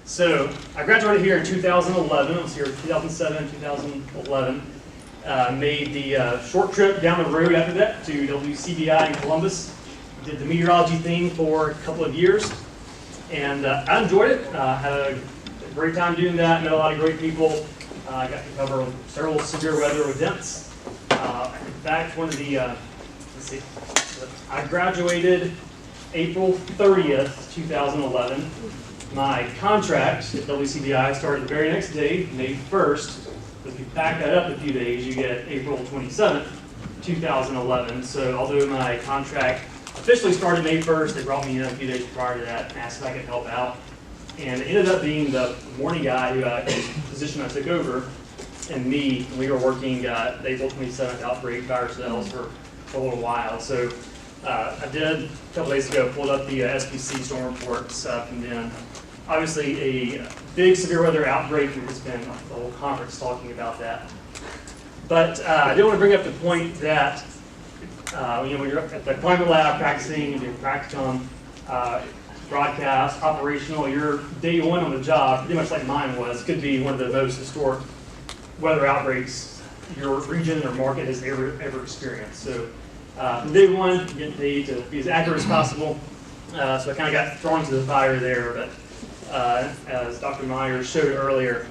So I graduated here in 2011. I was here in 2007, 2011. Made the short trip down the road after that to WCBI in Columbus. Did the meteorology thing for a couple of years, and I enjoyed it. Had a great time doing that. Met a lot of great people. I got to cover several severe weather events. In fact, one of the let's see, I graduated April 30th, 2011. My contract at WCBI started the very next day, May 1st. If you back that up a few days, you get April 27th, 2011. So although my contract officially started May 1st, they brought me in a few days prior to that and asked if I could help out. And it ended up being the morning guy whose position I took over, and me. And we were working the April 27th outbreak fire cells for a little while. So I did, a couple days ago, pulled up the SPC storm reports from then. Obviously a big severe weather outbreak, and there's been the whole conference talking about that. But I did want to bring up the point that when you're at the climate lab practicing, doing practicum, broadcast, operational, your day one on the job, pretty much like mine was, could be one of the most historic weather outbreaks your region or market has ever experienced. So from day one, getting paid to be as accurate as possible. So I kind of got thrown into the fire there, but as Dr. Myers showed earlier,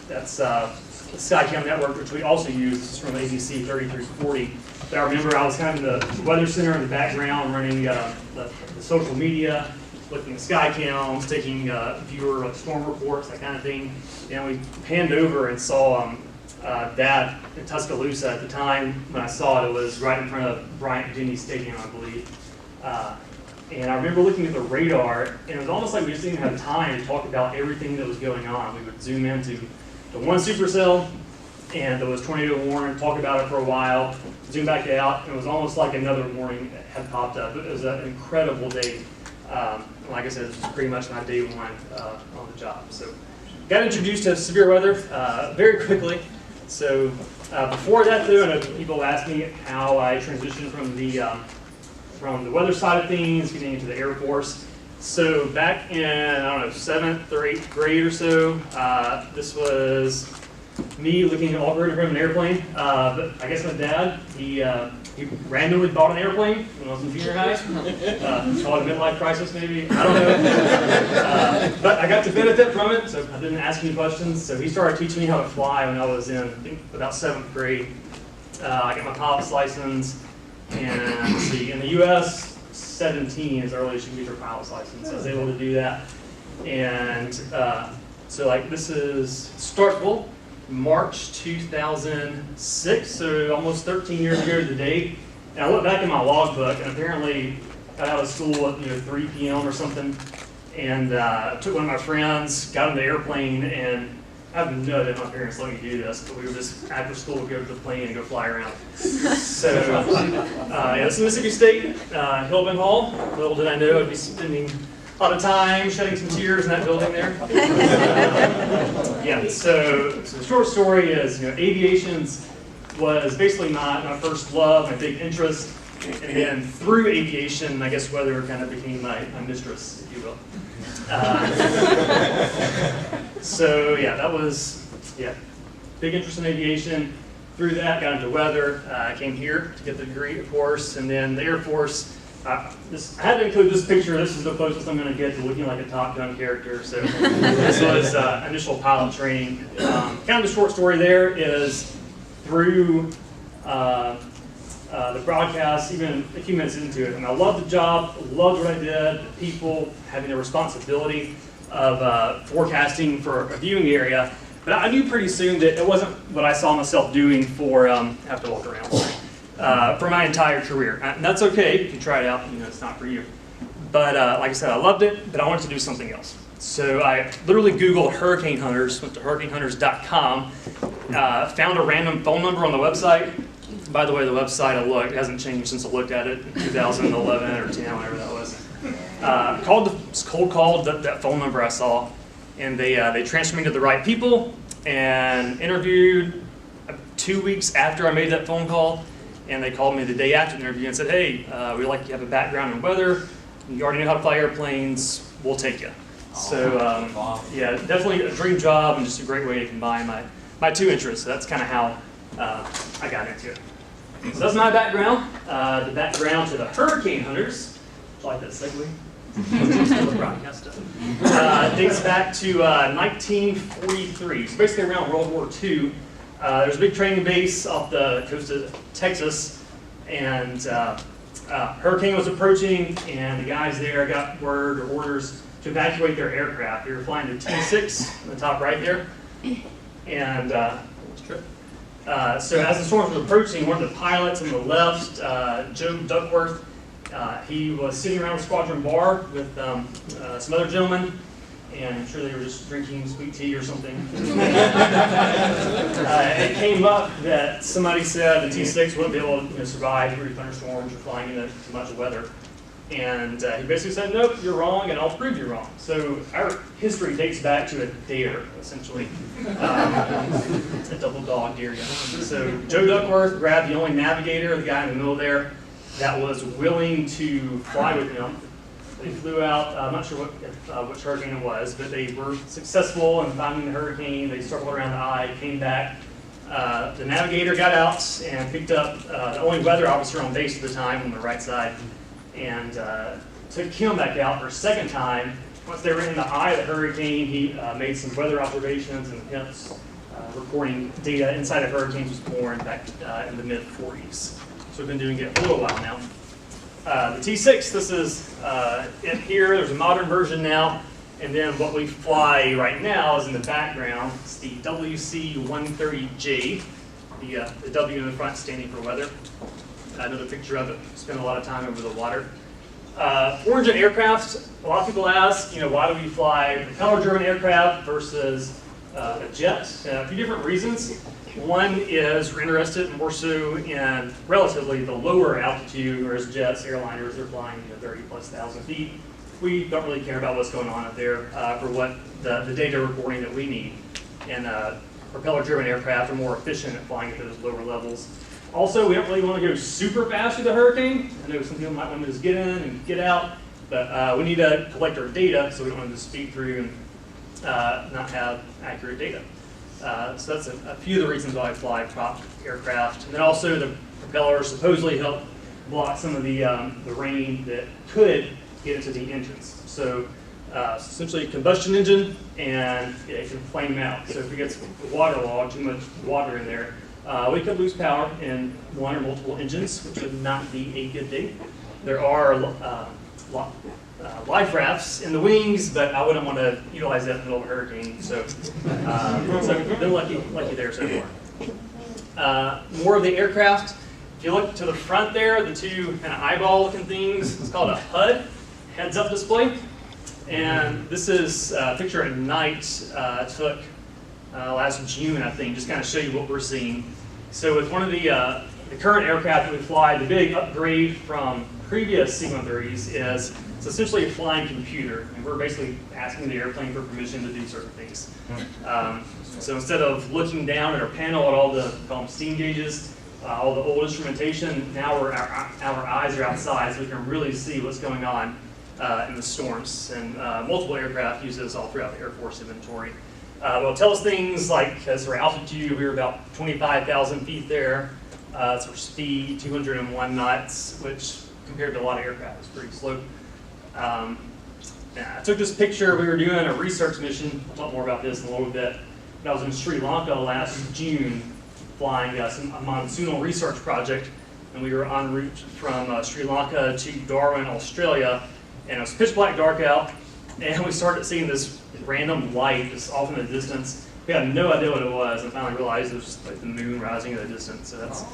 that's the SkyCam network, which we also use. This is from ABC 3340. But I remember I was kind of in the weather center in the background, running the social media, looking at SkyCams, taking viewer storm reports, that kind of thing. And we panned over and saw that in Tuscaloosa. At the time when I saw it, it was right in front of Bryant-Denny Stadium, I believe. And I remember looking at the radar, and it was almost like we just didn't have time to talk about everything that was going on. We would zoom into the one supercell, and there was tornado warning, talk about it for a while, zoom back out, and it was almost like another warning had popped up. It was an incredible day. Like I said, this was pretty much my day one on the job. So got introduced to severe weather very quickly. So before that, though, I know people ask me how I transitioned from the weather side of things, getting into the Air Force. So back in, I don't know, 7th or 8th grade or so, this was me looking at operating from an airplane. But I guess my dad, he randomly bought an airplane when I was in junior high. Called it a midlife crisis, maybe. I don't know. But I got to benefit from it, so I didn't ask any questions. So he started teaching me how to fly when I was in, I think, about 7th grade. I got my pilot's license. And let's see, in the U.S., 17 is the earliest you can get your pilot's license. I was able to do that. And so like this is Starkville, March 2006, so almost 13 years ago to the date. And I look back in my logbook, and apparently got out of school at 3 p.m. or something, and took one of my friends, got on the airplane, and I have no idea if my parents let me do this, but we were just, after school, we'd go to the plane and go fly around. So, yeah, it's Mississippi State, Hillman Hall. Little did I know I'd be spending a lot of time shedding some tears in that building there. Yeah, so the short story is, aviation was basically my first love, my big interest, and then through aviation, I guess weather kind of became my mistress, if you will. So yeah, that was big interest in aviation. Through that, got into weather. I came here to get the degree, of course, and then the Air Force. I had to include this picture. This is the closest I'm going to get to looking like a Top Gun character. So this was initial pilot training. Kind of the short story there is through the broadcast, even a few minutes into it, and I loved the job, loved what I did, the people, having the responsibility of forecasting for a viewing area. But I knew pretty soon that it wasn't what I saw myself doing for, I have to walk around, for my entire career. And that's okay, you can try it out, it's not for you. But like I said, I loved it, but I wanted to do something else. So I literally Googled hurricane hunters, went to hurricanehunters.com, found a random phone number on the website. By the way, the website I looked, it hasn't changed since I looked at it in 2011 or 10, whatever that was. Cold called that phone number I saw, and they transferred me to the right people and interviewed 2 weeks after I made that phone call, and they called me the day after the interview and said, hey, we'd like you to have a background in weather, you already know how to fly airplanes, we'll take you. So yeah, definitely a dream job and just a great way to combine my two interests. So that's kind of how I got into it. So that's my background. The background to the hurricane hunters. I like that segue. Dates back to 1943. So basically around World War II. There's a big training base off the coast of Texas, and hurricane was approaching, and the guys there got word or orders to evacuate their aircraft. They were flying the T6 on the top right there, and so as the storm was approaching, one of the pilots on the left, Joe Duckworth, he was sitting around a Squadron bar with some other gentlemen, and I'm sure they were just drinking sweet tea or something. It came up that somebody said the T6 wouldn't be able to survive through thunderstorms or flying into too much weather. And he basically said, nope, you're wrong, and I'll prove you're wrong. So our history dates back to a dare, essentially. A double dog dare. So Joe Duckworth grabbed the only navigator, the guy in the middle there, that was willing to fly with him. They flew out, I'm not sure which hurricane it was, but they were successful in finding the hurricane. They circled around the eye, came back. The navigator got out and picked up the only weather officer on base at the time on the right side, and took him back out for a second time. Once they were in the eye of the hurricane, he made some weather observations and hence reporting data inside of hurricanes was born back in the mid-40s. So we've been doing it for a little while now. The T6, this is it here. There's a modern version now. And then what we fly right now is in the background. It's the WC-130J, the W in the front standing for weather. Another picture of it. Spent a lot of time over the water. Four-engine aircraft. A lot of people ask, why do we fly propeller-driven aircraft versus a jet? A few different reasons. One is we're interested more so in relatively the lower altitude, whereas jets, airliners, they're flying 30,000+ feet. We don't really care about what's going on up there for what the data reporting that we need. And propeller-driven aircraft are more efficient at flying at those lower levels. Also, we don't really want to go super fast through the hurricane. I know some people might want to just get in and get out, but we need to collect our data, so we don't want to just speed through and not have accurate data. So that's a few of the reasons why I fly prop aircraft. And then also the propellers supposedly help block some of the rain that could get into the engines. So essentially a combustion engine, and it can flame out. So if it gets waterlogged, too much water in there, we could lose power in one or multiple engines, which would not be a good thing. There are life rafts in the wings, but I wouldn't want to utilize that in the middle of a hurricane. So, so they're lucky there so far. More of the aircraft. If you look to the front there, the two kind of eyeball-looking things, it's called a HUD, heads-up display. And this is a picture at night took last June, I think, just kind of show you what we're seeing. So with one of the current aircraft that we fly, the big upgrade from previous C-130s is it's essentially a flying computer, and we're basically asking the airplane for permission to do certain things. So instead of looking down at our panel at all the call them steam gauges, all the old instrumentation, now our eyes are outside, so we can really see what's going on in the storms. And multiple aircraft use this all throughout the Air Force inventory. It'll tell us things like, as our altitude, we were about 25,000 feet there. It's our speed, 201 knots, which compared to a lot of aircraft is pretty slow. I took this picture. We were doing a research mission. I'll talk more about this in a little bit. I was in Sri Lanka last June flying a monsoonal research project, and we were en route from Sri Lanka to Darwin, Australia, and it was pitch black dark out, and we started seeing this random light just off in the distance. We had no idea what it was, and finally realized it was just like the moon rising in the distance. So that's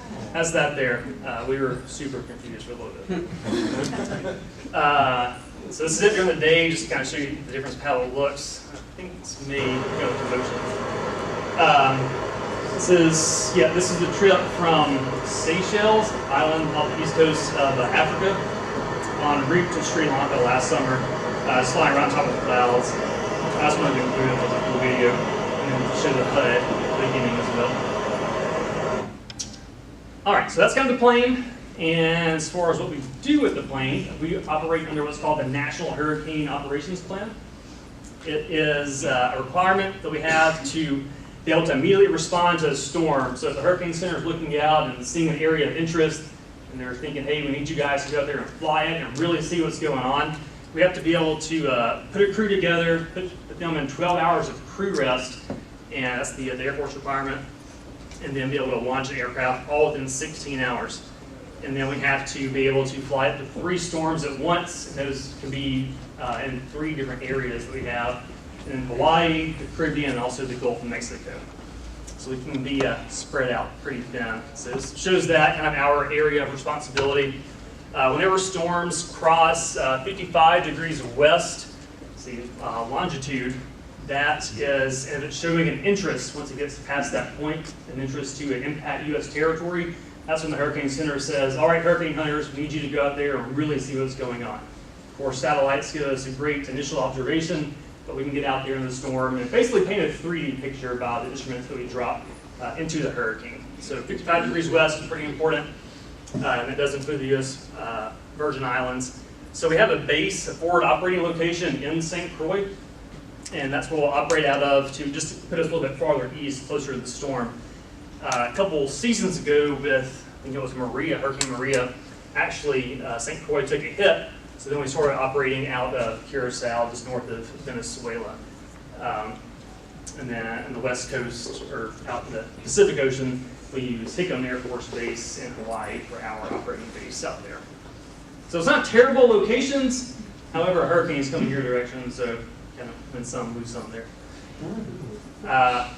that there. We were super confused for a little bit. So this is it during the day, just to kind of show you the difference of how it looks. I think it's me going to motion. This is the trip from Seychelles, island off the east coast of Africa, en route to Sri Lanka last summer. Just flying around top of the clouds. I just wanted to include it as a cool video and show the HUD at the beginning as well. All right, so that's kind of the plane. And as far as what we do with the plane, we operate under what's called the National Hurricane Operations Plan. It is a requirement that we have to be able to immediately respond to a storm. So if the Hurricane Center is looking out and seeing an area of interest, and they're thinking, hey, we need you guys to go out there and fly it and really see what's going on, we have to be able to put a crew together, put them in 12 hours of crew rest, and that's the Air Force requirement, and then be able to launch the aircraft all within 16 hours. And then we have to be able to fly up to 3 storms at once, and those can be in 3 different areas that we have in Hawaii, the Caribbean, and also the Gulf of Mexico. So we can be spread out pretty thin. So this shows that kind of our area of responsibility. Whenever storms cross 55 degrees west, see longitude, that is, and it's showing an interest once it gets past that point, an interest to impact U.S. territory. That's when the Hurricane Center says, all right, hurricane hunters, we need you to go out there and really see what's going on. Of course, satellites give us a great initial observation, but we can get out there in the storm and basically paint a 3D picture about the instruments that we drop into the hurricane. So 55 degrees west is pretty important, and it does include the U.S. Virgin Islands. So we have a base, a forward operating location in St. Croix, and that's where we'll operate out of to just put us a little bit farther east, closer to the storm. A couple seasons ago with, I think it was Maria, Hurricane Maria, actually St. Croix took a hit, so then we started operating out of Curacao, just north of Venezuela. And then on the west coast, or out in the Pacific Ocean, we use Hickam Air Force Base in Hawaii for our operating base out there. So it's not terrible locations, however, hurricanes come in your direction, so kind of win some, lose some there.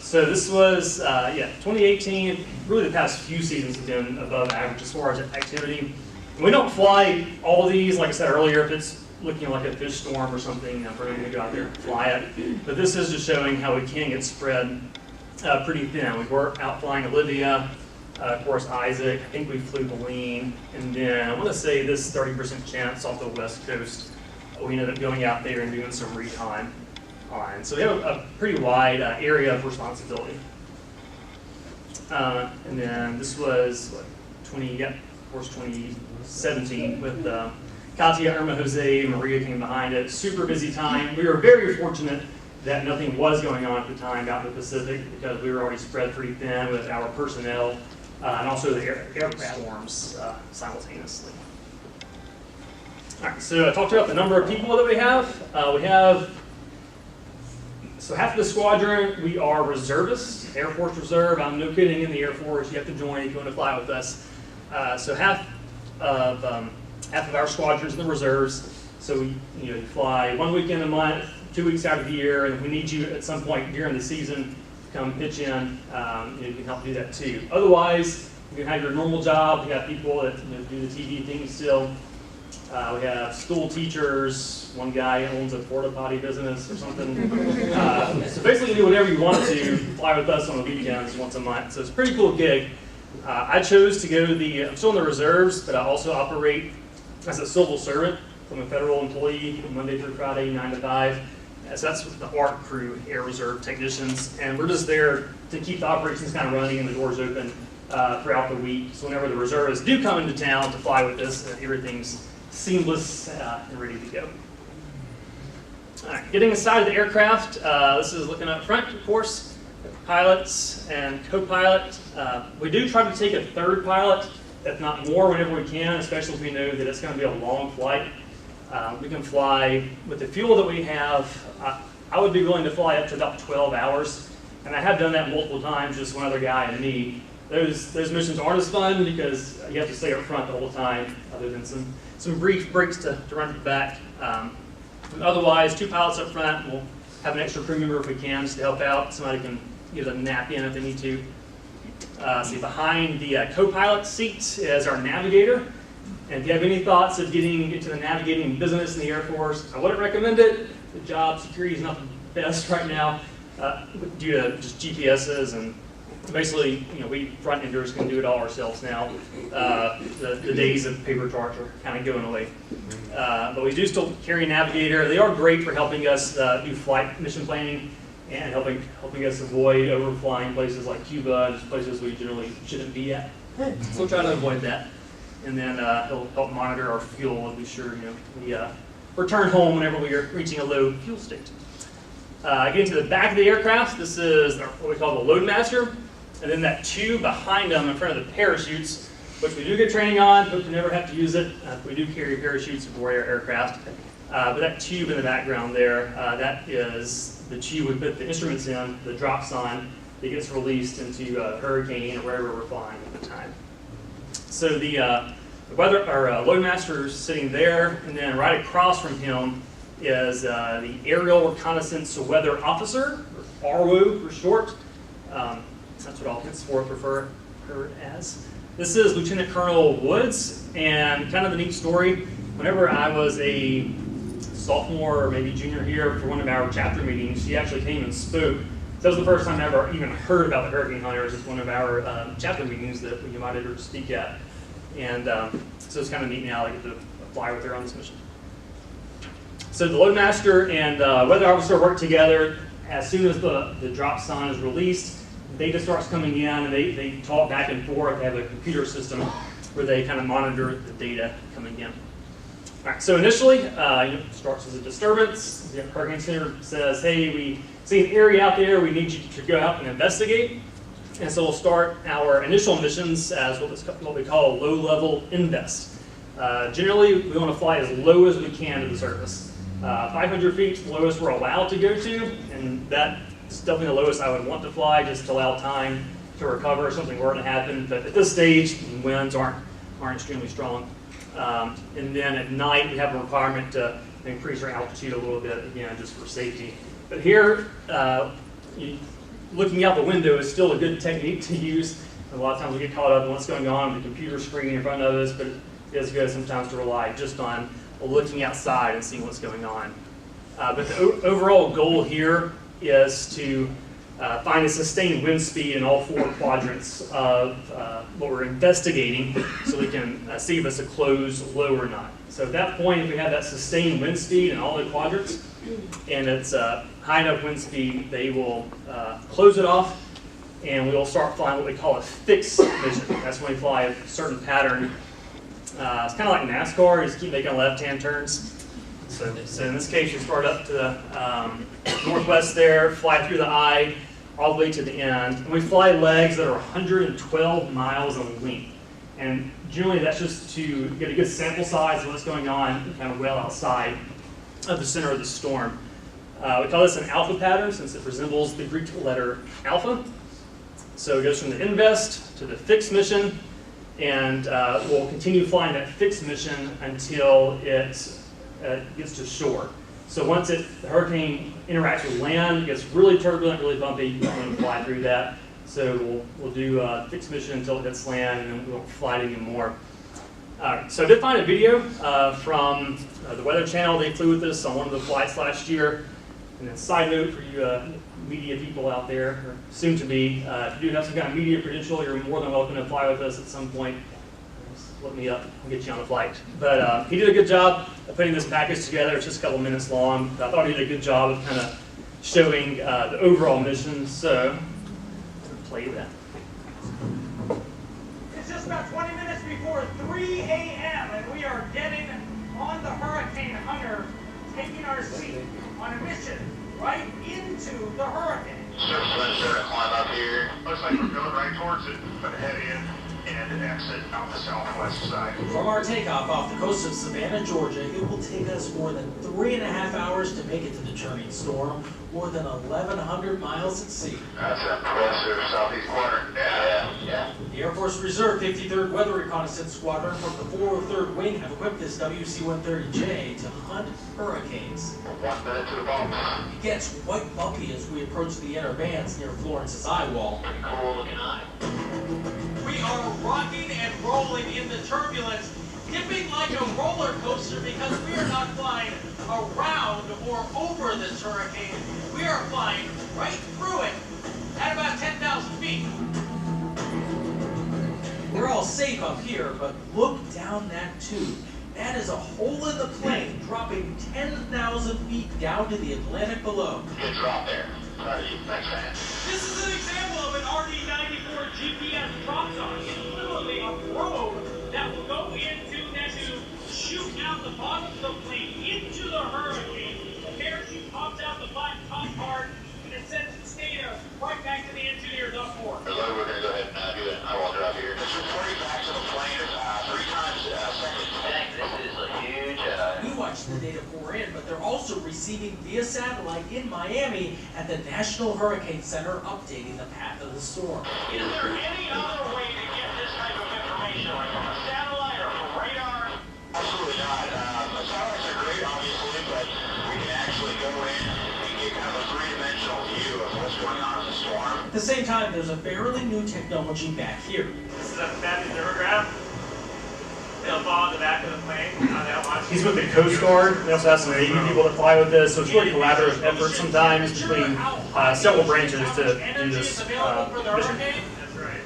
So this was, 2018, really the past few seasons have been above average as far as activity. And we don't fly all of these, like I said earlier, if it's looking like a fish storm or something, we're going to go out there and fly it. But this is just showing how we can get spread pretty thin. We were out flying Olivia, of course Isaac, I think we flew Helene, and then I want to say this 30% chance off the west coast, we ended up going out there and doing some recon on. So we have a pretty wide area of responsibility. And then this was, what, 2017 with Katia, Irma, Jose, Maria came behind it. Super busy time. We were very fortunate that nothing was going on at the time out in the Pacific because we were already spread pretty thin with our personnel and also the aircraft storms simultaneously. All right, so I talked about the number of people that we have. So half of the squadron, we are reservists, Air Force Reserve. I'm no kidding, in the Air Force. You have to join if you want to fly with us. So half of our squadrons in the reserves. So you fly 1 weekend a month, 2 weeks out of the year, and if we need you at some point during the season to come pitch in, you can help do that too. Otherwise, you can have your normal job. We have people that do the TV thing still. We have school teachers. One guy owns a porta potty business or something. So basically, you do whatever you want to fly with us on the weekends once a month. So it's a pretty cool gig. I chose to go to I'm still in the reserves, but I also operate as a civil servant. I'm a federal employee Monday through Friday, 9 to 5. So that's the ARC crew, Air Reserve Technicians. And we're just there to keep the operations kind of running and the doors open throughout the week. So whenever the reservists do come into town to fly with us, everything's seamless and ready to go. All right, getting inside of the aircraft, this is looking up front, of course, pilots and co-pilot. We do try to take a third pilot, if not more, whenever we can, especially if we know that it's going to be a long flight. We can fly with the fuel that we have. I would be willing to fly up to about 12 hours, and I have done that multiple times, just one other guy and me. Those missions aren't as fun because you have to stay up front the whole time, other than some brief breaks to run back. Otherwise, 2 pilots up front. We'll have an extra crew member if we can, just to help out. Somebody can get a nap in if they need to. See, behind the co-pilot seat is our navigator. And if you have any thoughts of getting into the navigating business in the Air Force, I wouldn't recommend it. The job security is not the best right now due to just GPSs, and basically, we front enders can do it all ourselves now. The days of paper charts are kind of going away. But we do still carry a navigator. They are great for helping us do flight mission planning and helping us avoid overflying places like Cuba, just places we generally shouldn't be at. So we'll try to avoid that. And then he'll help monitor our fuel and be sure we return home whenever we are reaching a low fuel state. Getting to the back of the aircraft, this is what we call the loadmaster, and then that tube behind them in front of the parachutes, which we do get training on, but we never have to use it. We do carry parachutes aboard our aircraft. But that tube in the background there, that is the tube we put the instruments in, the drops on, that gets released into a hurricane or wherever we're flying at the time. So the loadmaster is sitting there, and then right across from him is the Aerial Reconnaissance Weather Officer, or ARWO for short. That's what all kids prefer her as. This is Lieutenant Colonel Woods, and kind of a neat story. Whenever I was a sophomore or maybe junior here for one of our chapter meetings, she actually came and spoke. So that was the first time I ever even heard about the Hurricane Hunters at one of our chapter meetings that we invited her to speak at. And so it's kind of neat now I get to fly with her on this mission. So the loadmaster and weather officer work together. As soon as the drop sign is released, data starts coming in, and they talk back and forth. They have a computer system where they kind of monitor the data coming in. All right, so initially, it starts as a disturbance. The Hurricane Center says, hey, we see an area out there. We need you to go out and investigate. And so we'll start our initial missions as what we call low-level invest. Generally, we want to fly as low as we can to the surface. 500 feet is the lowest we're allowed to go to, and that's definitely the lowest I would want to fly, just to allow time to recover if something were to happen. But at this stage, winds aren't extremely strong. And then at night, we have a requirement to increase our altitude a little bit, again, just for safety. But here, looking out the window is still a good technique to use. A lot of times we get caught up in what's going on with the computer screen in front of us, but it is good sometimes to rely just on looking outside and seeing what's going on. But the overall goal here is to find a sustained wind speed in all 4 quadrants of what we're investigating, so we can see if it's a close low or not. So at that point, if we have that sustained wind speed in all the quadrants, and it's high enough wind speed, they will close it off, and we'll start flying what we call a fixed mission. That's when we fly a certain pattern. It's kind of like NASCAR, you just keep making left-hand turns. So in this case, you start up to the northwest there, fly through the eye, all the way to the end. And we fly legs that are 112 miles in length. And generally, that's just to get a good sample size of what's going on kind of well outside of the center of the storm. We call this an alpha pattern since it resembles the Greek letter alpha. So it goes from the invest to the fixed mission, and we'll continue flying that fixed mission until it gets to shore. So once the hurricane interacts with land, it gets really turbulent, really bumpy, we don't want to fly through that. So we'll do a fixed mission until it hits land, and then we won't fly it anymore. So I did find a video from the Weather Channel. They flew with us on one of the flights last year. And then side note for you media people out there, or soon to be, if you do have some kind of media credential, you're more than welcome to fly with us at some point. Just look me up, I'll get you on the flight. But he did a good job of putting this package together. It's just a couple minutes long. But I thought he did a good job of kind of showing the overall mission. So, let's play that. It's just about 20 minutes before 3 a.m. and we are getting on the Hurricane Hunter, taking our seat on a mission right into the hurricane. Surface starting to climb up here. Looks like we're going right towards it. Gonna head in and exit out the southwest side. From our takeoff off the coast of Savannah, Georgia, it will take us more than 3.5 hours to make it to the churning storm, more than 1,100 miles at sea. That's impressive. Southeast quadrant. Yeah. The Air Force Reserve 53rd Weather Reconnaissance Squadron from the 403rd Wing have equipped this WC-130J to hunt hurricanes. 1 minute to the bump. It gets quite bumpy as we approach the inner bands near Florence's eye wall. Pretty cool looking eye. We are rocking and rolling in the turbulence, dipping like a roller coaster because we are not flying around or over this hurricane. We are flying right through it at about 10,000 feet. We're all safe up here, but look down that tube. That is a hole in the plane, dropping 10,000 feet down to the Atlantic below. Good drop there. Proud of you. Thanks, man. This is an example of an RD-94 GPS drop zone. It's literally a probe that will go into that to shoot out the bottom of the plane into the hurricane. The parachute pops out the top part watch the data pour in, but they're also receiving via satellite in Miami at the National Hurricane Center, updating the path of the storm. Is there any other way to get this type of information, like from a satellite or from radar? Absolutely not. Satellites are great, obviously, but we can actually go in and get kind of a three-dimensional view of what's going on in the storm. At the same time, there's a fairly new technology back here. This is a map thermograph. They'll follow the back of the plane. He's with the Coast Guard. They also have some Navy people that fly with this, so it's really collaborative effort sometimes between several branches to do this mission. That's right.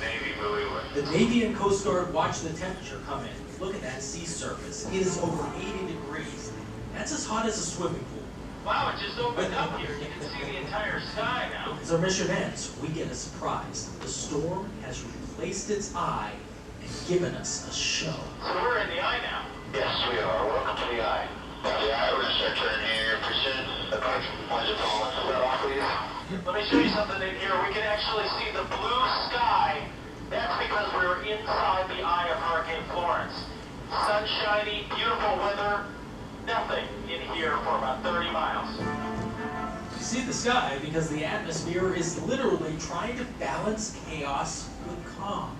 Navy buoy. The Navy and Coast Guard watch the temperature come in. Look at that sea surface. It is over 80 degrees. That's as hot as a swimming pool. Wow, it just opened up here. You can see the entire sky now. As our mission ends, we get a surprise. The storm has replaced its eye and given us a show. So we're in the eye now. Yes, we are. Welcome to the eye. The eye, we're going to start turning here pretty soon. Okay, why don't you pull that off, please? Let me show you something in here. We can actually see the blue sky. That's because we're inside the eye of Hurricane Florence. Sunshiny, beautiful weather. Nothing in here for about 30 miles. You see the sky because the atmosphere is literally trying to balance chaos with calm.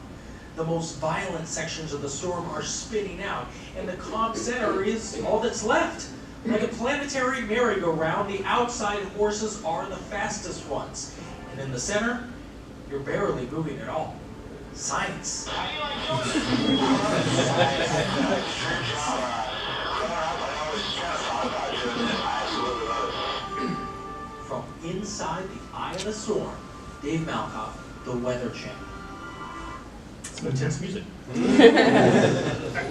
The most violent sections of the storm are spinning out, and the calm center is all that's left. Like a planetary merry-go-round, the outside horses are the fastest ones. And in the center, you're barely moving at all. Science. How do you like doing this? From inside the eye of the storm, Dave Malkoff, the Weather Channel. Some intense music.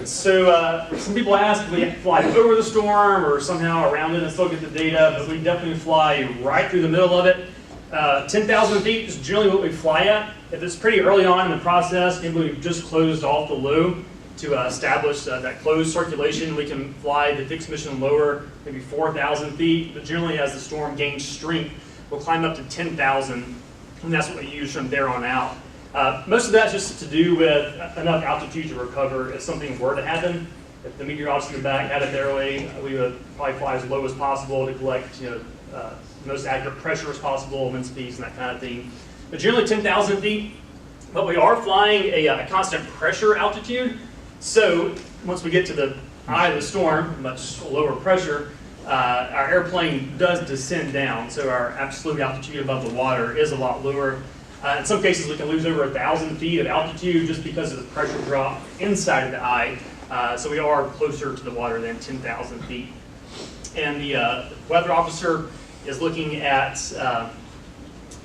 So some people ask if we fly over the storm or somehow around it and still get the data, but we definitely fly right through the middle of it. 10,000 feet is generally what we fly at. If it's pretty early on in the process, maybe we've just closed off the loop to establish that closed circulation, we can fly the fixed mission lower, maybe 4,000 feet, but generally as the storm gains strength, we'll climb up to 10,000, and that's what we use from there on out. Most of that's just to do with enough altitude to recover if something were to happen. If the meteorologist in the back had it their way, we would probably fly as low as possible to collect most accurate pressure as possible, wind speeds, and that kind of thing. But generally 10,000 feet, but we are flying a constant pressure altitude. So once we get to the eye of the storm, much lower pressure, our airplane does descend down. So our absolute altitude above the water is a lot lower. In some cases, we can lose over 1,000 feet of altitude just because of the pressure drop inside of the eye. So we are closer to the water than 10,000 feet. And the weather officer is looking at,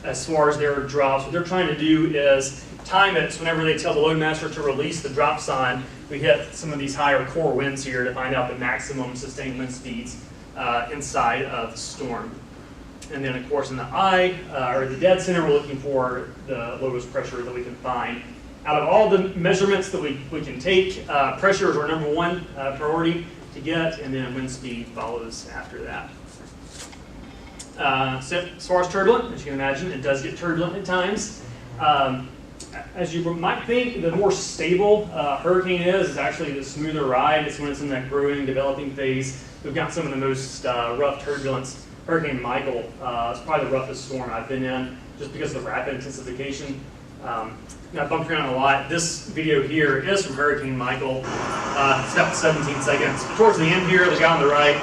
as far as their drops, what they're trying to do is time it so whenever they tell the loadmaster to release the drop sign, we hit some of these higher core winds here to find out the maximum sustained wind speeds inside of the storm. And then, of course, in the eye, or the dead center, we're looking for the lowest pressure that we can find. Out of all the measurements that we can take, pressure is our number one priority to get, and then wind speed follows after that. So as far as turbulent, as you can imagine, it does get turbulent at times. As you might think, the more stable hurricane is actually the smoother ride. It's when it's in that growing, developing phase. We've got some of the most rough turbulence. Hurricane Michael is probably the roughest storm I've been in, just because of the rapid intensification. I bumped around a lot. This video here is from Hurricane Michael. It's about 17 seconds. But towards the end here, the guy on the right,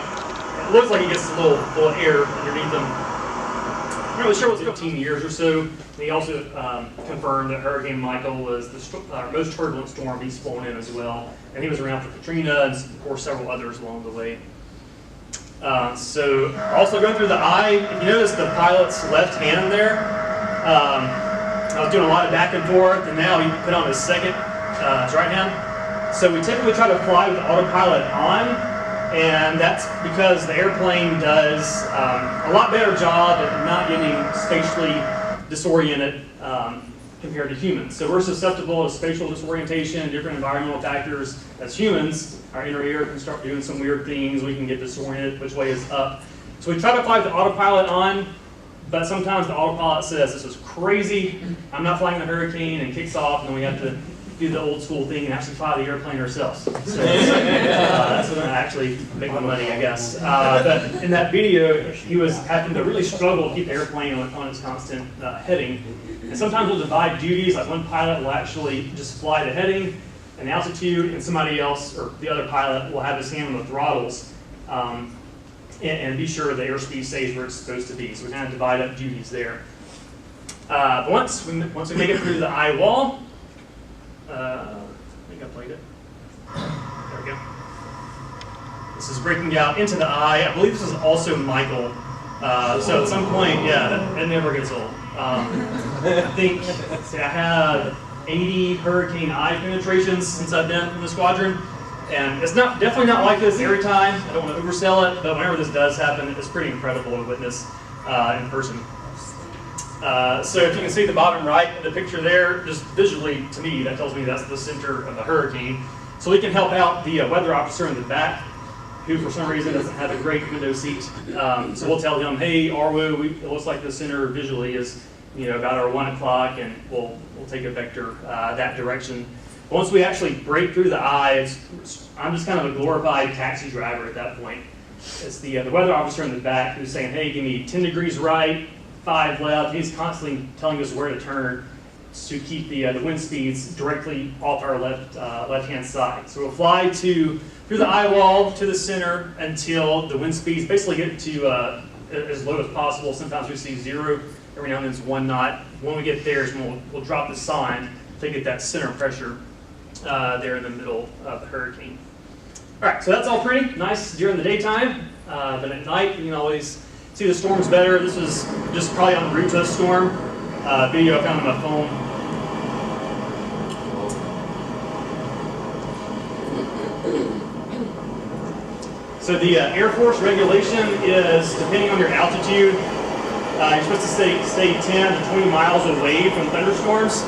it looks like he gets a little air underneath him. I'm not really sure it was 15 years or so. And he also confirmed that Hurricane Michael was the most turbulent storm he's flown in as well. And he was around for Katrina and, of course, several others along the way. So also going through the eye, if you notice the pilot's left hand there, I was doing a lot of back and forth, and now he put on his second, his right hand. So we typically try to fly with the autopilot on, and that's because the airplane does a lot better job at not getting spatially disoriented compared to humans. So we're susceptible to spatial disorientation, different environmental factors. As humans, our inner ear can start doing some weird things. We can get disoriented, which way is up. So we try to fly the autopilot on, but sometimes the autopilot says, this is crazy, I'm not flying the hurricane, and kicks off, and then we have to do the old school thing and actually fly the airplane ourselves. So that's when I actually make my money, I guess. But in that video, he was having to really struggle to keep the airplane on its constant heading. And sometimes we'll divide duties, like one pilot will actually just fly the heading and altitude, and somebody else, or the other pilot, will have his hand on the throttles and be sure the airspeed stays where it's supposed to be. So we kind of divide up duties there. Once we make it through the eye wall, I think I played it. There we go. This is breaking out into the eye. I believe this is also Michael. So at some point, yeah, that never gets old. I think, I had 80 hurricane eye penetrations since I've been in the squadron. And it's definitely not like this every time. I don't want to oversell it, but whenever this does happen, it's pretty incredible to witness in person. So if you can see the bottom right of the picture there, just visually to me, that tells me that's the center of the hurricane. So we can help out the weather officer in the back, who for some reason doesn't have a great window seat. So we'll tell him, hey, Arwo, it looks like the center visually is, about our 1 o'clock, and we'll take a vector that direction. Once we actually break through the eye, I'm just kind of a glorified taxi driver at that point. It's the weather officer in the back who's saying, hey, give me 10 degrees right, 5 left. He's constantly telling us where to turn to keep the wind speeds directly off our left-hand side. So we'll fly through the eye wall to the center until the wind speeds basically get to as low as possible. Sometimes we see 0, every now and then it's 1 knot. When we get there is when we'll drop the sign to get that center pressure there in the middle of the hurricane. All right, so that's all pretty nice during the daytime, but at night you can always see the storms better. This was just probably en route to a storm. Video I found on my phone. So the Air Force regulation is, depending on your altitude, you're supposed to stay 10 to 20 miles away from thunderstorms.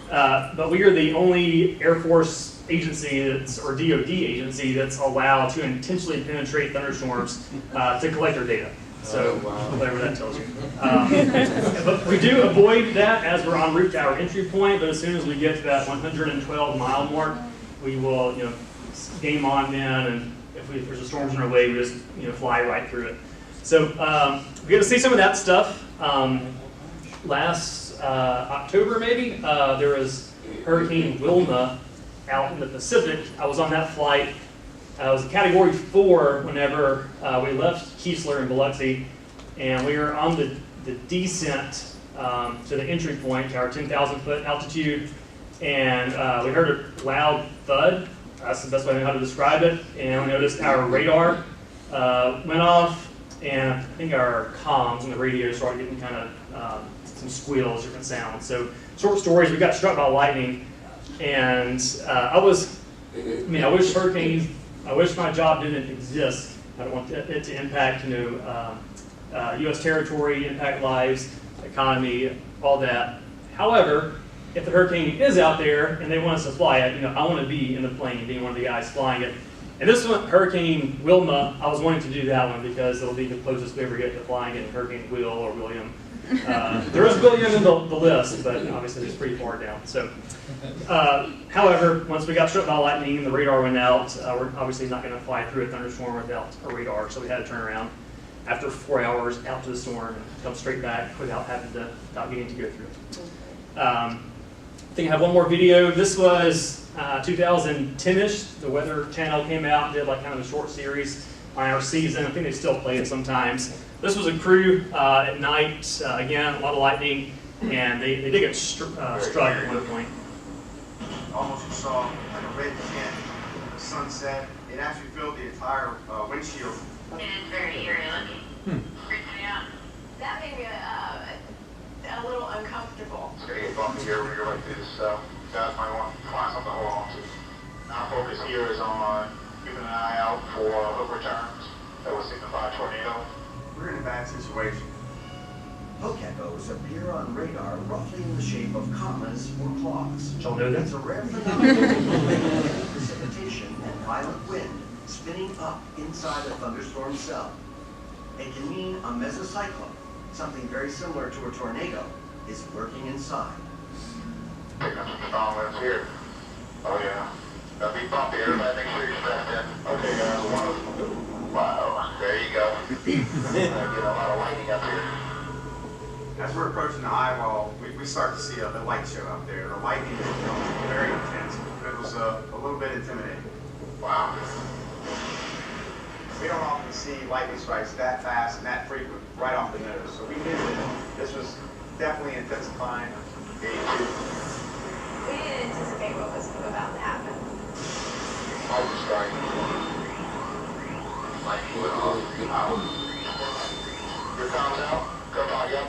But we are the only Air Force agency or DoD agency that's allowed to intentionally penetrate thunderstorms to collect their data. So whatever that tells you. But we do avoid that as we're en route to our entry point. But as soon as we get to that 112-mile mark, we will, game on then. And if there's a storm in our way, we just fly right through it. So we get to see some of that stuff. Last October, maybe, there was Hurricane Wilma out in the Pacific. I was on that flight. It was a Category 4 whenever we left Keesler in Biloxi, and we were on the descent to the entry point to our 10,000-foot altitude, and we heard a loud thud. That's the best way I know how to describe it. And we noticed our radar went off, and I think our comms and the radio started getting kind of some squeals, different sounds. So short stories, we got struck by lightning, and I wish hurricanes, I wish my job didn't exist. I don't want it to impact, U.S. territory, impact lives, economy, all that. However, if the hurricane is out there and they want us to fly it, I want to be in the plane, being one of the guys flying it. And this one, Hurricane Wilma, I was wanting to do that one because it'll be the closest we ever get to flying it, Hurricane Will or William. There is William in the list, but obviously it's pretty far down. So, however, once we got struck by lightning and the radar went out, we're obviously not going to fly through a thunderstorm without a radar, so we had to turn around after 4 hours out to the storm and come straight back without getting to go through it. I think I have one more video. This was 2010-ish. The Weather Channel came out and did kind of a short series on our season. I think they still play it sometimes. This was a crew at night. Again, a lot of lightning, and they did get struck at one point. Almost saw like a red tint, the sunset. It actually filled the entire windshield. It is very eerie looking. Freaked me out. That made me a little uncomfortable. It's going to get bumpy here when you're like this, so you guys might want to find something to hold on to. Our focus here is on keeping an eye out for hook returns that will signify tornado. We're in a bad situation. Hook echoes appear on radar roughly in the shape of commas or claws. Y'all know that? It's a rare phenomenon of precipitation and violent wind spinning up inside a thunderstorm cell. It can mean a mesocyclone, something very similar to a tornado, is lurking inside. picking up some strong winds here. Oh yeah. That'll be bumpy. Everybody make sure you're strapped in. Okay guys, wow, there you go. Get a lot of lightning up here. As we're approaching the eye wall, we start to see the light show up there. The lightning is very intense. It was a little bit intimidating. Wow. We don't often see lightning strikes that fast and that frequent right off the nose. So we knew that this was definitely intensifying. We didn't anticipate what was about to happen. Lightning strike. Lightning went off. Out. Your comms out. Come on, yep.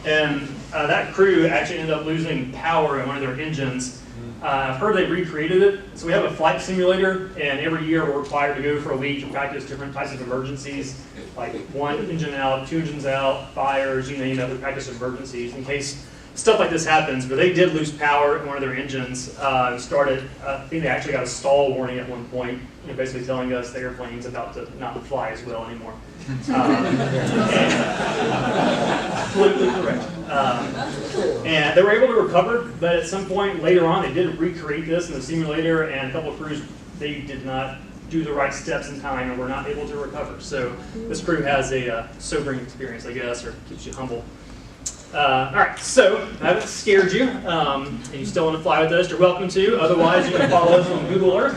And that crew actually ended up losing power in one of their engines. I've heard they recreated it. So we have a flight simulator, and every year we're required to go for a week to practice different types of emergencies, like one engine out, two engines out, fires, you name it, we practice emergencies in case stuff like this happens. But they did lose power in one of their engines. I think they actually got a stall warning at one point, basically telling us the airplane's about to not fly as well anymore. Politically correct. And they were able to recover, but at some point later on, they did recreate this in the simulator, and a couple of crews, they did not do the right steps in time and were not able to recover. So this crew has a sobering experience, I guess, or keeps you humble. All right, so I haven't scared you, and you still want to fly with us, you're welcome to. Otherwise, you can follow us on Google Earth.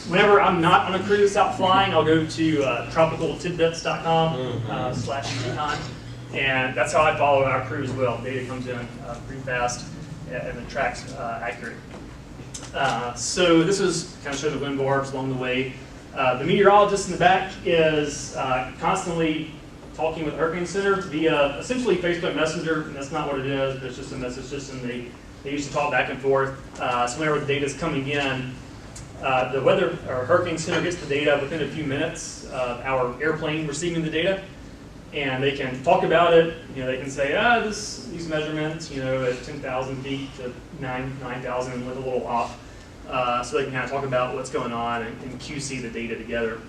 Whenever I'm not on a cruise out flying, I'll go to tropicaltidbits.com/recon, and that's how I follow our crew as well. Data comes in pretty fast, and the track's accurate. So this is kind of show the wind barbs along the way. The meteorologist in the back is constantly talking with Hurricane Center via essentially Facebook Messenger, and that's not what it is, but it's just a message system. They used to talk back and forth. So whenever the data is coming in, the weather or Hurricane Center gets the data within a few minutes of our airplane receiving the data, and they can talk about it. They can say, these measurements, at 10,000 feet to 9,000 with a little off, so they can kind of talk about what's going on and QC the data together.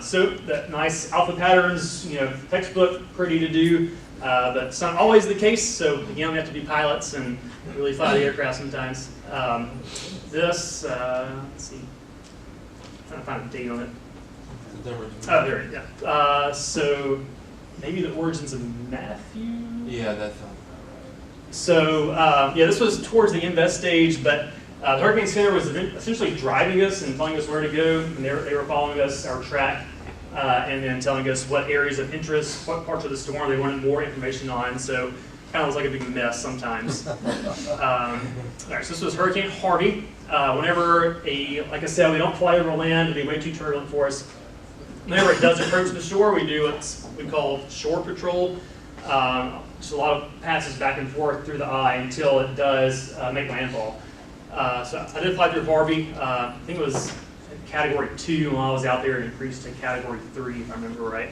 So that nice alpha patterns, textbook, pretty to do, but it's not always the case. So again, we have to be pilots and really fly the aircraft sometimes. Let's see, I'm trying to find a date on it. Oh, there it is. Yeah. So maybe the origins of Matthew. Yeah, that sounds about right. So yeah, this was towards the invest stage, but the Hurricane Center was essentially driving us and telling us where to go, and they were following us, our track, and then telling us what areas of interest, what parts of the storm they wanted more information on. So kind of was like a big mess sometimes. All right, so this was Hurricane Harvey. Whenever like I said, we don't fly over land, it'd be way too turbulent for us. Whenever it does approach the shore, we do what we call shore patrol. Just a lot of passes back and forth through the eye until it does make landfall. So I did fly through Harvey. I think it was Category 2 when I was out there, and increased to Category 3 if I remember right.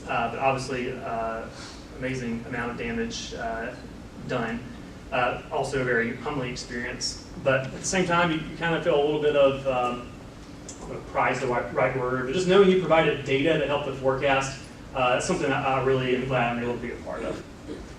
But obviously, amazing amount of damage done. Also a very humbling experience. But at the same time, you kind of feel a little bit of pride is the right word, but just knowing you provided data to help the forecast, that's something I really am glad I'm able to be a part of.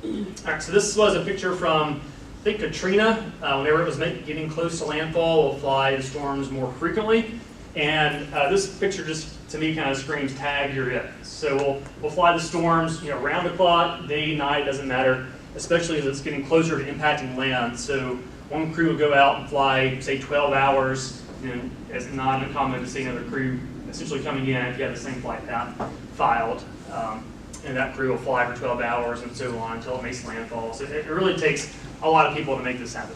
All right, so this was a picture from, I think, Katrina. Whenever it was getting close to landfall, we'll fly the storms more frequently. And this picture just, to me, kind of screams, tag, you're it. So we'll fly the storms, round the clock, day, night, doesn't matter, especially as it's getting closer to impacting land. So one crew will go out and fly, say, 12 hours, and it's not uncommon to see another crew essentially coming in if you have the same flight path filed. And that crew will fly for 12 hours and so on until it makes landfall. So it really takes a lot of people to make this happen.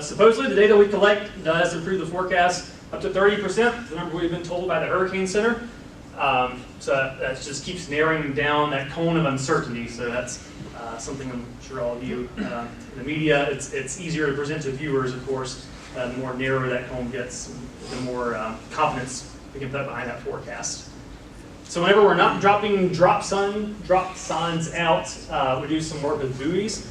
Supposedly, the data we collect does improve the forecast up to 30%, the number we've been told by the Hurricane Center. So that just keeps narrowing down that cone of uncertainty. So that's something I'm sure all of you in the media, it's easier to present to viewers, of course. The more narrow that cone gets, the more confidence we can put behind that forecast. So whenever we're not dropping drop signs out, we do some work with buoys.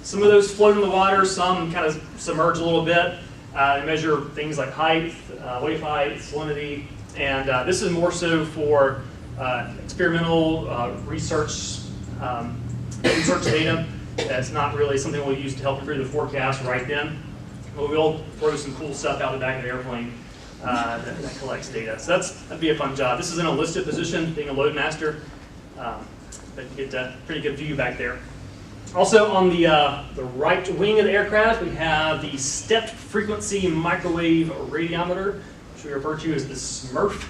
Some of those float in the water, some kind of submerge a little bit. They measure things like height, wave height, salinity, and this is more so for experimental research research data. That's not really something we'll use to help improve the forecast right then. But we'll throw some cool stuff out the back of the airplane that collects data. So that'd be a fun job. This is in a listed position, being a load master, but you get a pretty good view back there. Also on the right wing of the aircraft, we have the stepped frequency microwave radiometer, which we refer to as the SMRF,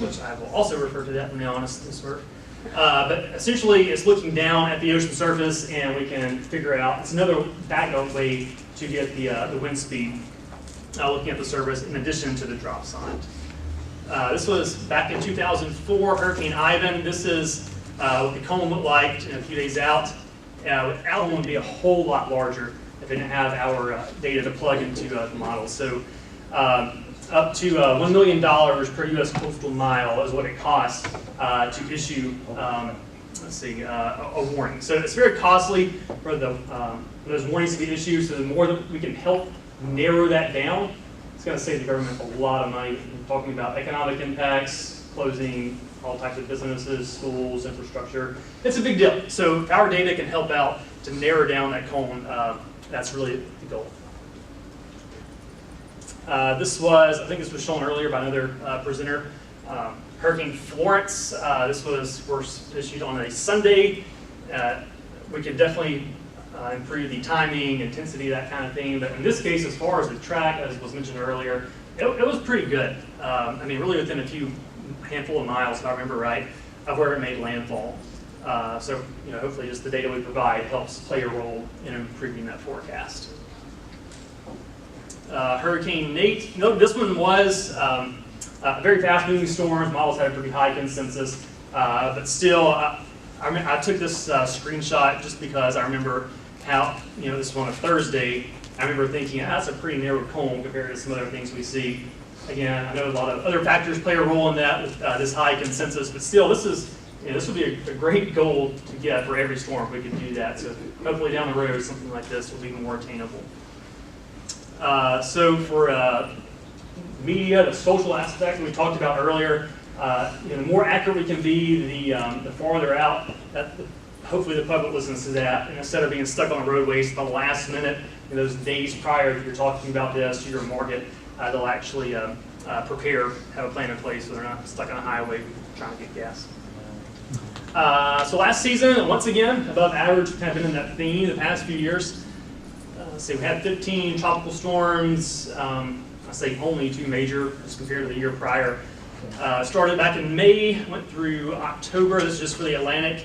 which I will also refer to that from now on as the SMRF. But essentially, it's looking down at the ocean surface, and we can figure out, it's another backup way to get the wind speed, looking at the surface in addition to the drop sign. This was back in 2004, Hurricane Ivan. This is what the cone looked like a few days out. Without one would be a whole lot larger if they didn't have our data to plug into the model. So up to $1 million per U.S. coastal mile is what it costs to issue, a warning. So it's very costly for those warnings to be issued. So the more that we can help narrow that down, it's going to save the government a lot of money. We're talking about economic impacts, closing all types of businesses, schools, infrastructure. It's a big deal. So if our data can help out to narrow down that cone, that's really the goal. I think this was shown earlier by another presenter. Hurricane Florence, this was first issued on a Sunday. We could definitely improve the timing, intensity, that kind of thing. But in this case, as far as the track, as was mentioned earlier, it was pretty good. I mean, really within a handful of miles, if I remember right, of where it made landfall. So, hopefully just the data we provide helps play a role in improving that forecast. Hurricane Nate. This one was a very fast-moving storm. Models had a pretty high consensus, but still, I took this screenshot just because I remember how, this one on a Thursday. I remember thinking that's a pretty narrow cone compared to some other things we see. Again, I know a lot of other factors play a role in that with this high consensus, but still, this would be a great goal to get for every storm if we could do that. So hopefully down the road, something like this will be more attainable. So for media, the social aspect we talked about earlier, the more accurate we can be, the farther out that hopefully the public listens to that. And instead of being stuck on the roadways at the last minute, in those days prior that you're talking about this to your market, they'll actually prepare, have a plan in place so they're not stuck on a highway trying to get gas. So last season, once again, above average, we've kind of been in that theme the past few years. So we had 15 tropical storms, I say only 2 major as compared to the year prior. Started back in May, went through October. This is just for the Atlantic.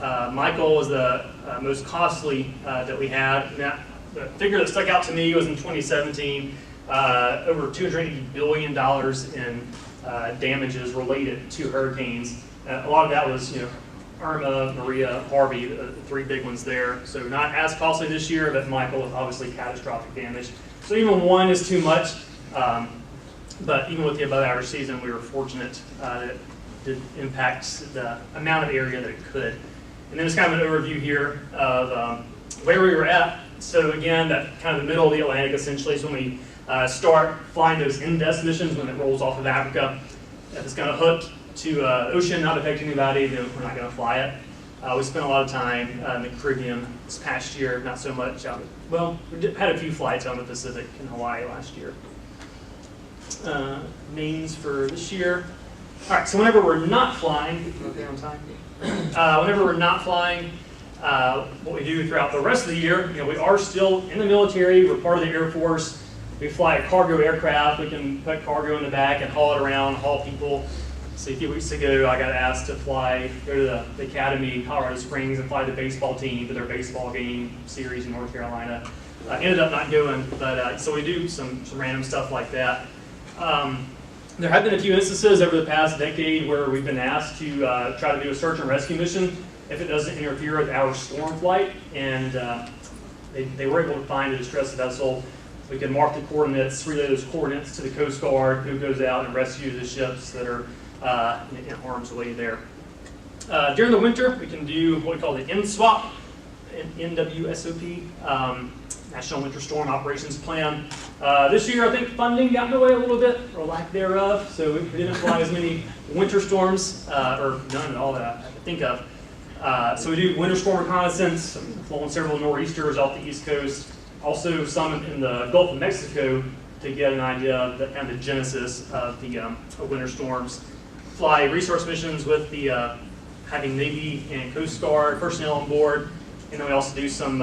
Michael was the most costly that we had. Now, the figure that stuck out to me was in 2017, over $280 billion in damages related to hurricanes. A lot of that was, Irma, Maria, Harvey, the 3 big ones there. So not as costly this year, but Michael was obviously catastrophic damage. So even 1 is too much. But even with the above average season, we were fortunate that it did impact the amount of area that it could. And then it's kind of an overview here of where we were at. So again, that kind of the middle of the Atlantic essentially is when we start flying those in-depth missions when it rolls off of Africa. If it's going to hook to the ocean, not affect anybody, then we're not going to fly it. We spent a lot of time in the Caribbean this past year, not so much out. Well, we had a few flights out in the Pacific and Hawaii last year. Names for this year. All right, so whenever we're not flying, okay on time. Whenever we're not flying, what we do throughout the rest of the year, we are still in the military. We're part of the Air Force. We fly a cargo aircraft. We can put cargo in the back and haul it around, haul people. So a few weeks ago, I got asked to go to the academy in Colorado Springs and fly the baseball team to their baseball game series in North Carolina. Ended up not going, but so we do some random stuff like that. There have been a few instances over the past decade where we've been asked to try to do a search and rescue mission if it doesn't interfere with our storm flight, and they were able to find a distressed vessel. We can mark the coordinates, relay those coordinates to the Coast Guard, who goes out and rescues the ships that are in harm's way there. During the winter, we can do what we call the NSWOP, NWSOP, National Winter Storm Operations Plan. This year, I think funding got in the way a little bit, or lack thereof, so we didn't fly as many winter storms, or none at all that I could think of. So we do winter storm reconnaissance, flown several nor'easters off the East Coast, also some in the Gulf of Mexico to get an idea of the kind of the genesis of the of winter storms. Fly resource missions with the having Navy and Coast Guard personnel on board, and then we also do some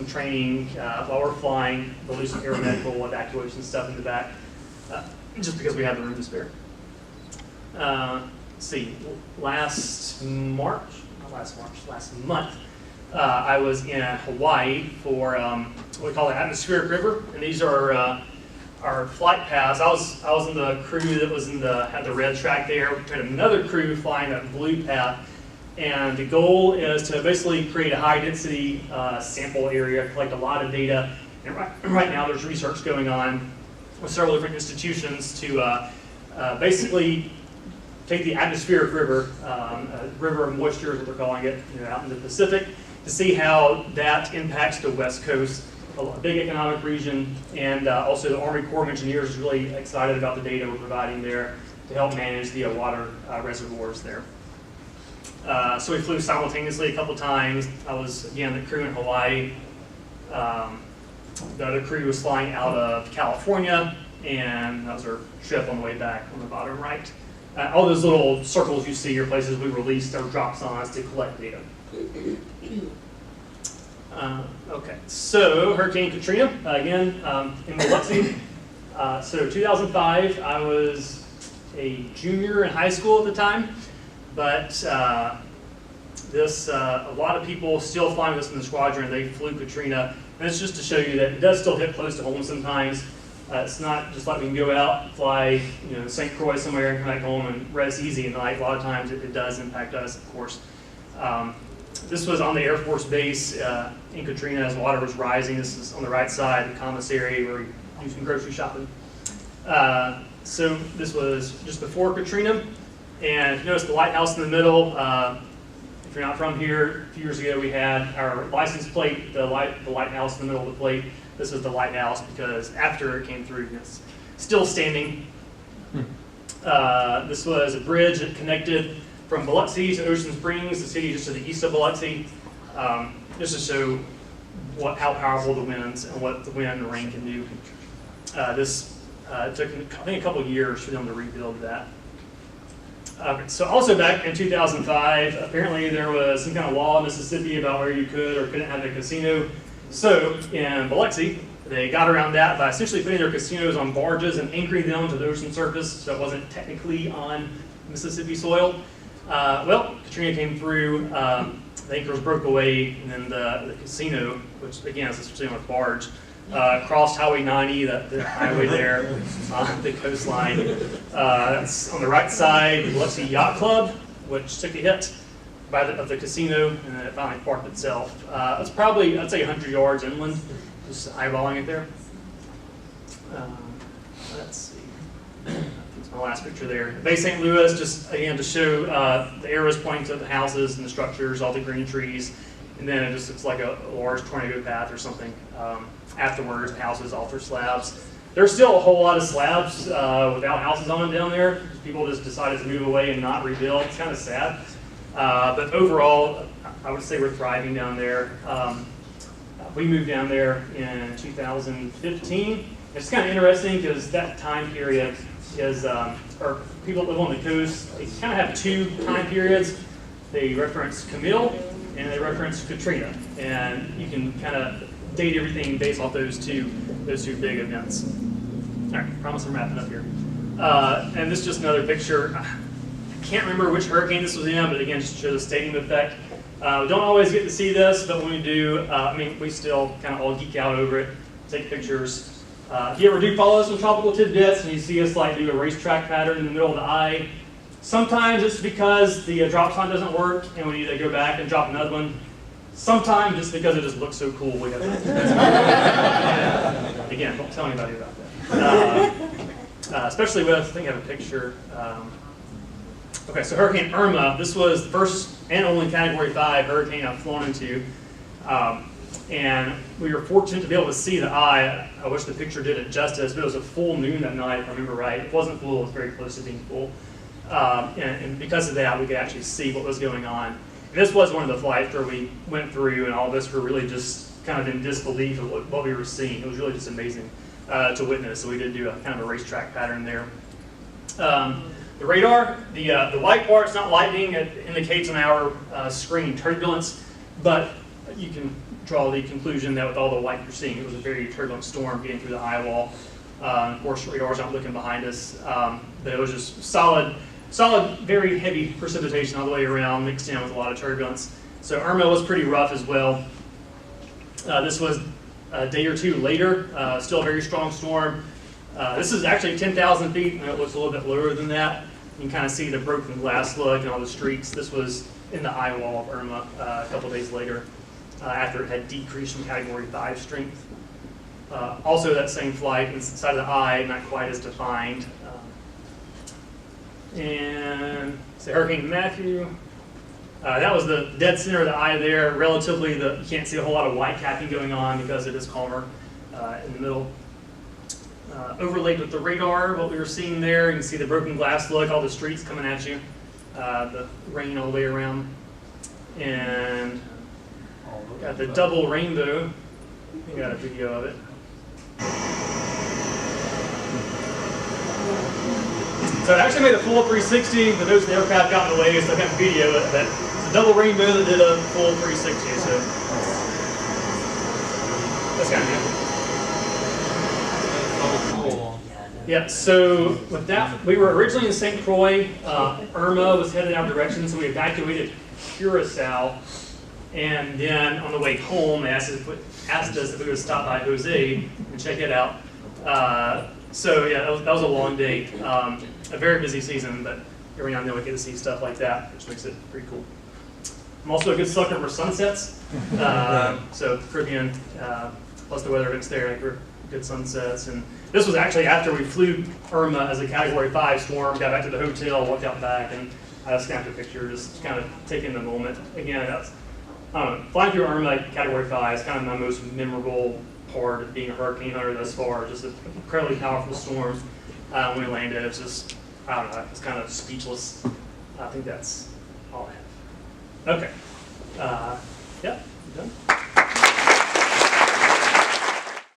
training while we're flying. We'll do some aeromedical evacuation stuff in the back, just because we have the room to spare. Let's see, last month, I was in Hawaii for what we call the atmospheric river, and these are our flight paths. I was in the crew that was had the red track there. We had another crew flying that blue path, and the goal is to basically create a high density sample area, collect a lot of data. And right now there's research going on with several different institutions to basically take the atmospheric river, river of moisture is what they're calling it, out in the Pacific, to see how that impacts the West Coast, a big economic region, and also the Army Corps of Engineers is really excited about the data we're providing there to help manage the water reservoirs there. So we flew simultaneously a couple times. I was, again, the crew in Hawaii. The other crew was flying out of California, and that was our trip on the way back on the bottom right. All those little circles you see are places we released our drop signs to collect data. Okay, so Hurricane Katrina, again, in Biloxi. So 2005, I was a junior in high school at the time, but a lot of people still flying with us in the squadron. They flew Katrina, and it's just to show you that it does still hit close to home sometimes. It's not just like we can go out, fly, St. Croix somewhere and come back home and rest easy at night. A lot of times it does impact us, of course. This was on the Air Force Base in Katrina as water was rising. This is on the right side, the commissary where we do some grocery shopping. So this was just before Katrina. And if you notice the lighthouse in the middle, if you're not from here, a few years ago we had our license plate, the lighthouse in the middle of the plate. This was the lighthouse because after it came through, it's still standing. This was a bridge that connected from Biloxi to Ocean Springs, the city just to the east of Biloxi, just to show how powerful the winds and what the wind and rain can do. This took, I think, a couple of years for them to rebuild that. So also back in 2005, apparently there was some kind of law in Mississippi about where you could or couldn't have a casino. So in Biloxi, they got around that by essentially putting their casinos on barges and anchoring them to the ocean surface, so it wasn't technically on Mississippi soil. Well, Katrina came through, the anchors broke away, and then the casino, which again is essentially on a barge, crossed Highway 90, the highway there on the coastline. That's on the right side, the Biloxi Yacht Club, which took a hit of the casino, and then it finally parked itself. It's probably, I'd say, 100 yards inland, just eyeballing it there. Let's see. That's my last picture there. Bay St. Louis, just again to show the arrows pointing to the houses and the structures, all the green trees, and then it just looks like a large tornado path or something. Afterwards, houses all through slabs. There's still a whole lot of slabs without houses on them down there. People just decided to move away and not rebuild. It's kind of sad. But overall, I would say we're thriving down there. We moved down there in 2015. It's kind of interesting because that time period is, or people that live on the coast, they kind of have two time periods. They reference Camille and they reference Katrina. And you can kind of date everything based off those two big events. All right, promise I'm wrapping up here. And this is just another picture. I can't remember which hurricane this was in, but again, just to show the stadium effect. We don't always get to see this, but when we do, I mean, we still kind of all geek out over it, take pictures. If you ever do follow us on Tropical Tidbits and you see us like do a racetrack pattern in the middle of the eye, sometimes it's because the drop sign doesn't work and we need to go back and drop another one. Sometimes it's because it just looks so cool. We have again, don't tell anybody about that. Especially with, I think I have a picture. Okay, so Hurricane Irma, this was the first and only Category 5 hurricane I've flown into. And we were fortunate to be able to see the eye. I wish the picture did it justice, but it was a full moon that night, if I remember right. It wasn't full, it was very close to being full. And because of that, we could actually see what was going on. And this was one of the flights where we went through and all of us were really just kind of in disbelief of what we were seeing. It was really just amazing to witness. So we did do a kind of a racetrack pattern there. The radar, the white part, it's not lightning. It indicates on our screen turbulence, but you can draw the conclusion that with all the white you're seeing, it was a very turbulent storm getting through the eye wall. Of course, radar's not looking behind us, but it was just solid, very heavy precipitation all the way around, mixed in with a lot of turbulence. So Irma was pretty rough as well. This was a day or two later, still a very strong storm. This is actually 10,000 feet, and it looks a little bit lower than that. You can kind of see the broken glass look and all the streaks. This was in the eye wall of Irma a couple days later, after it had decreased from Category 5 strength. Also that same flight, inside of the eye, not quite as defined. And say Hurricane Matthew. That was the dead center of the eye there. Relatively, you can't see a whole lot of white capping going on because it is calmer in the middle. Overlaid with the radar, what we were seeing there, you can see the broken glass look, all the streets coming at you, the rain all the way around. And got the double rainbow. We got a video of it. So it actually made a full 360, but those aircraft got in the way, so I couldn't video it. But it's a double rainbow that did a full 360, so that's kind of good. Yeah, so with that, we were originally in St. Croix. Irma was headed in our direction, so we evacuated Curacao. And then on the way home, they asked us if we would stop by Jose and check it out. So yeah, that was a long day. A very busy season, but every now and then we get to see stuff like that, which makes it pretty cool. I'm also a good sucker for sunsets. So the Caribbean, plus the weather events there, were good sunsets. And this was actually after we flew Irma as a Category 5 storm, got back to the hotel, walked out back, and I snapped a picture, just kind of taking the moment. Again, that's, I don't know, flying through Irma Category 5 is kind of my most memorable part of being a hurricane hunter thus far. Just an incredibly powerful storm. When we landed, it's just, I don't know, it's kind of speechless. I think that's all I have. Okay. Yeah, you done?